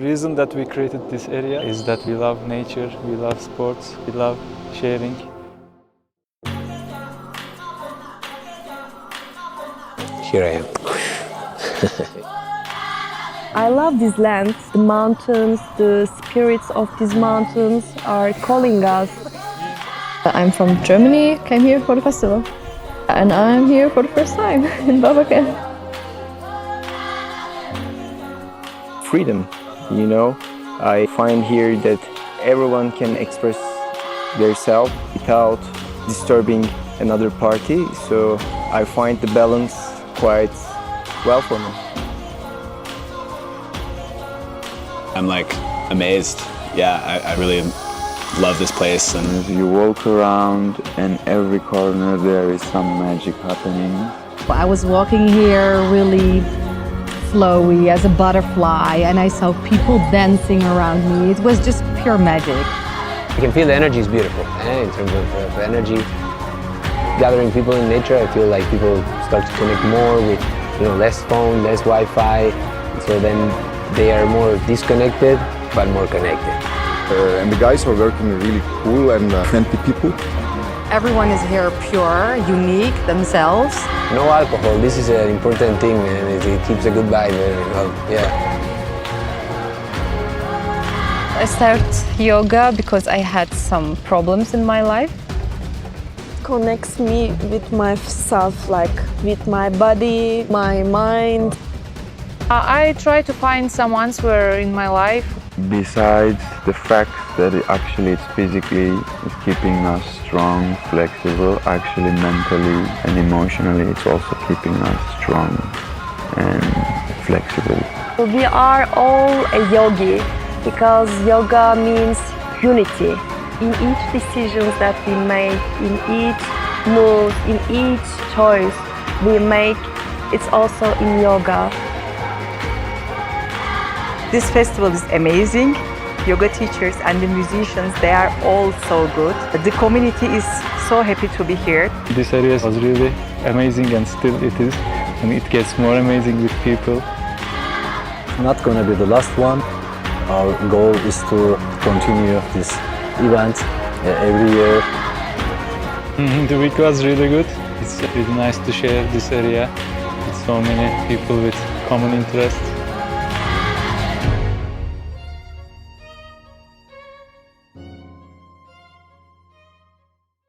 The reason that we created this area is that we love nature, we love sports, we love sharing. Here I am. I love this land. The mountains, the spirits of these mountains are calling us. I'm from Germany, came here for the festival. And I'm here for the first time in Babakamp. Freedom, you know. I find here that everyone can express themselves without disturbing another party. So I find the balance quite well for me. I'm like amazed. Yeah, I really love this place. And you walk around and every corner there is some magic happening. I was walking here really flowy as a butterfly and I saw people dancing around me. It was just pure magic. You can feel the energy is beautiful. In terms of energy, gathering people in nature, I feel like people start to connect more with, less phone, less Wi-Fi. So then they are more disconnected, but more connected. And the guys are working really cool and friendly people. Everyone is here pure, unique, themselves. No alcohol, this is an important thing and it keeps a good vibe. I started yoga because I had some problems in my life. Connects me with myself, like with my body, my mind. I try to find some answer in my life. Besides the fact that it's physically is keeping us strong, flexible, actually mentally and emotionally it's also keeping us strong and flexible. We are all a yogi because yoga means unity. In each decision that we make, in each move, in each choice we make, it's also in yoga. This festival is amazing. Yoga teachers and the musicians, they are all so good. The community is so happy to be here. This area was really amazing and still it is. And it gets more amazing with people. It's not going to be the last one. Our goal is to continue this event every year. The week was really good. It's really nice to share this area with so many people with common interests.